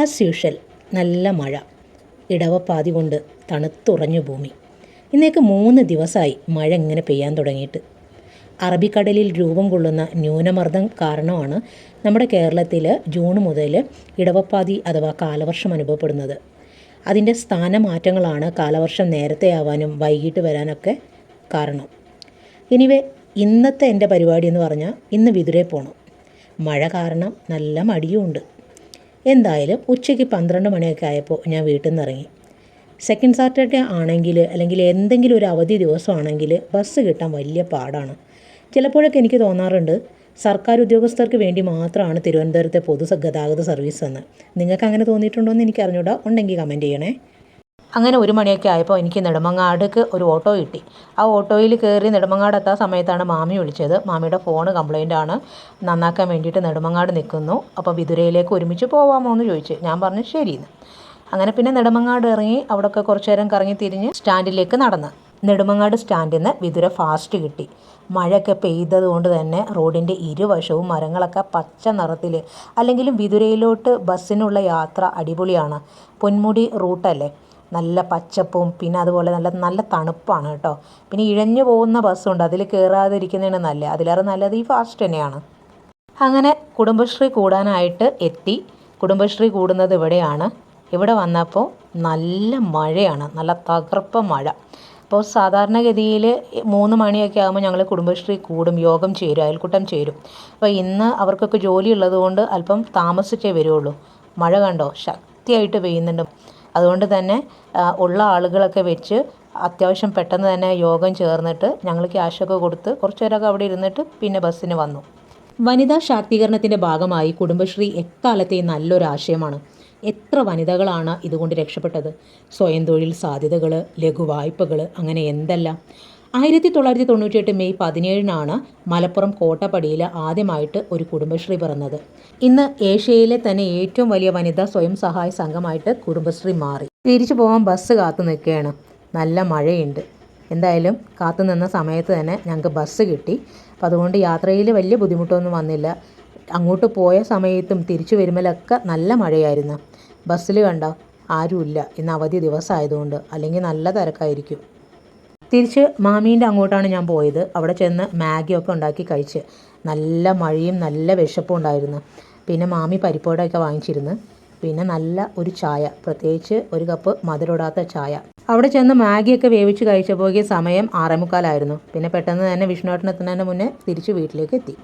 As usual നല്ല മഴ, ഇടവപ്പാതി കൊണ്ട് തണുത്തുറഞ്ഞു ഭൂമി. ഇന്നേക്ക് 3 ദിവസമായി മഴ ഇങ്ങനെ പെയ്യാൻ തുടങ്ങിയിട്ട്. അറബിക്കടലിൽ രൂപം കൊള്ളുന്ന ന്യൂനമർദ്ദം കാരണമാണ് നമ്മുടെ കേരളത്തിൽ ജൂൺ മുതൽ ഇടവപ്പാതി അഥവാ കാലവർഷം അനുഭവപ്പെടുന്നത്. അതിൻ്റെ സ്ഥാനമാറ്റങ്ങളാണ് കാലവർഷം നേരത്തെ ആവാനും വൈകിട്ട് വരാനൊക്കെ കാരണം. എനിവേ, ഇന്നത്തെ എൻ്റെ പരിപാടി എന്ന് പറഞ്ഞാൽ ഇന്ന് വിതുരയിൽ പോകണം. മഴ കാരണം നല്ല മടിയുമുണ്ട്. എന്തായാലും ഉച്ചയ്ക്ക് 12 മണിയൊക്കെ ആയപ്പോൾ ഞാൻ വീട്ടിൽ നിന്ന് ഇറങ്ങി. സെക്കൻഡ് സാറ്റർഡേ ആണെങ്കിൽ അല്ലെങ്കിൽ എന്തെങ്കിലും ഒരു അവധി ദിവസമാണെങ്കിൽ ബസ് കിട്ടാൻ വലിയ പാടാണ്. ചിലപ്പോഴൊക്കെ എനിക്ക് തോന്നാറുണ്ട് സർക്കാർ ഉദ്യോഗസ്ഥർക്ക് വേണ്ടി മാത്രമാണ് തിരുവനന്തപുരത്തെ പൊതുഗതാഗത സർവീസ് എന്ന്. നിങ്ങൾക്ക് അങ്ങനെ തോന്നിയിട്ടുണ്ടോ എന്ന് എനിക്ക് അറിഞ്ഞൂടാ, ഉണ്ടെങ്കിൽ കമൻറ്റ് ചെയ്യണേ. അങ്ങനെ 1 മണിയൊക്കെ ആയപ്പോൾ എനിക്ക് നെടുമങ്ങാടേക്ക് ഒരു ഓട്ടോ കിട്ടി. ആ ഓട്ടോയിൽ കയറി നെടുമങ്ങാട് എത്താൻ സമയത്താണ് മാമി വിളിച്ചത്. മാമിയുടെ ഫോൺ കംപ്ലൈൻ്റ് ആണ്, നന്നാക്കാൻ വേണ്ടിയിട്ട് നെടുമങ്ങാട് നിൽക്കുന്നു, അപ്പോൾ വിതുരയിലേക്ക് ഒരുമിച്ച് പോവാമോ എന്ന് ചോദിച്ചു. ഞാൻ പറഞ്ഞു ശരിയെന്ന്. അങ്ങനെ പിന്നെ നെടുമങ്ങാട് ഇറങ്ങി അവിടെയൊക്കെ കുറച്ച് നേരം കറങ്ങി തിരിഞ്ഞ് സ്റ്റാൻഡിലേക്ക് നടന്ന് നെടുമങ്ങാട് സ്റ്റാൻഡിൽ നിന്ന് വിതുര ഫാസ്റ്റ് കിട്ടി. മഴയൊക്കെ പെയ്തത് കൊണ്ട് തന്നെ റോഡിൻ്റെ ഇരുവശവും മരങ്ങളൊക്കെ പച്ച നിറത്തിൽ. അല്ലെങ്കിലും വിതുരയിലോട്ട് ബസ്സിനുള്ള യാത്ര അടിപൊളിയാണ്. പൊന്മുടി റൂട്ടല്ലേ, നല്ല പച്ചപ്പും പിന്നെ അതുപോലെ നല്ല തണുപ്പാണ് കേട്ടോ. പിന്നെ ഇഴഞ്ഞു പോകുന്ന ബസ്സുണ്ട്, അതിൽ കയറാതിരിക്കുന്നതാണ് നല്ലത്. അതിലേറെ നല്ലത് ഈ ഫാസ്റ്റ് തന്നെയാണ്. അങ്ങനെ കുടുംബശ്രീ കൂടാനായിട്ട് എത്തി. കുടുംബശ്രീ കൂടുന്നത് ഇവിടെയാണ്. ഇവിടെ വന്നപ്പോൾ നല്ല മഴയാണ്, നല്ല തകർപ്പ മഴ. അപ്പോൾ സാധാരണഗതിയിൽ 3 മണിയൊക്കെ ആകുമ്പോൾ ഞങ്ങൾ കുടുംബശ്രീ കൂടും, യോഗം ചേരും, അയൽക്കൂട്ടം ചേരും. അപ്പോൾ ഇന്ന് അവർക്കൊക്കെ ജോലി ഉള്ളതുകൊണ്ട് അല്പം താമസിച്ചേ വരുള്ളൂ. മഴ കണ്ടോ, ശക്തിയായിട്ട് പെയ്യുന്നുണ്ട്. അതുകൊണ്ട് തന്നെ ഉള്ള ആളുകളൊക്കെ വെച്ച് അത്യാവശ്യം പെട്ടെന്ന് തന്നെ യോഗം ചേർന്നിട്ട് ഞങ്ങൾ ക്യാഷൊക്കെ കൊടുത്ത് കുറച്ച് നേരമൊക്കെ അവിടെ ഇരുന്നിട്ട് പിന്നെ ബസ്സിന് വന്നു. വനിതാ ശാക്തീകരണത്തിൻ്റെ ഭാഗമായി കുടുംബശ്രീ എക്കാലത്തെയും നല്ലൊരു ആശയമാണ്. എത്ര വനിതകളാണ് ഇതുകൊണ്ട് രക്ഷപ്പെട്ടത്. സ്വയം തൊഴിൽ സാധ്യതകൾ, ലഘുവായ്പകൾ, അങ്ങനെ എന്തെല്ലാം. 1998 മെയ് 17 മലപ്പുറം കോട്ടപ്പടിയിൽ ആദ്യമായിട്ട് ഒരു കുടുംബശ്രീ പിറന്നത്. ഇന്ന് ഏഷ്യയിലെ തന്നെ ഏറ്റവും വലിയ വനിതാ സ്വയം സഹായ സംഘമായിട്ട് കുടുംബശ്രീ മാറി. തിരിച്ചു പോകാൻ ബസ് കാത്തു നിൽക്കുകയാണ്. നല്ല മഴയുണ്ട്. എന്തായാലും കാത്തു നിന്ന സമയത്ത് തന്നെ ഞങ്ങൾക്ക് ബസ് കിട്ടി. അപ്പോൾ അതുകൊണ്ട് യാത്രയിൽ വലിയ ബുദ്ധിമുട്ടൊന്നും വന്നില്ല. അങ്ങോട്ട് പോയ സമയത്തും തിരിച്ചു വരുമ്പോഴൊക്കെ നല്ല മഴയായിരുന്നു. ബസ്സിൽ കണ്ടോ ആരുമില്ല, ഇന്ന് അവധി ദിവസമായതുകൊണ്ട്, അല്ലെങ്കിൽ നല്ല തിരക്കായിരിക്കും. തിരിച്ച് മാമീൻ്റെ അങ്ങോട്ടാണ് ഞാൻ പോയത്. അവിടെ ചെന്ന് മാഗിയൊക്കെ ഉണ്ടാക്കി കഴിച്ച്. നല്ല മഴയും നല്ല വിശപ്പും ഉണ്ടായിരുന്നു. പിന്നെ മാമി പരിപ്പോടൊക്കെ വാങ്ങിച്ചിരുന്നു. പിന്നെ നല്ല ഒരു ചായ, പ്രത്യേകിച്ച് ഒരു കപ്പ് മധുരമിടാത്ത ചായ. അവിടെ ചെന്ന് മാഗിയൊക്കെ വേവിച്ച് കഴിച്ചപ്പോൾ സമയം 6:45 ആയിരുന്നു. പിന്നെ പെട്ടെന്ന് തന്നെ വിഷ്ണുവേട്ടൻ എത്തുന്നതിന് മുന്നേ തിരിച്ച് വീട്ടിലേക്ക് എത്തി.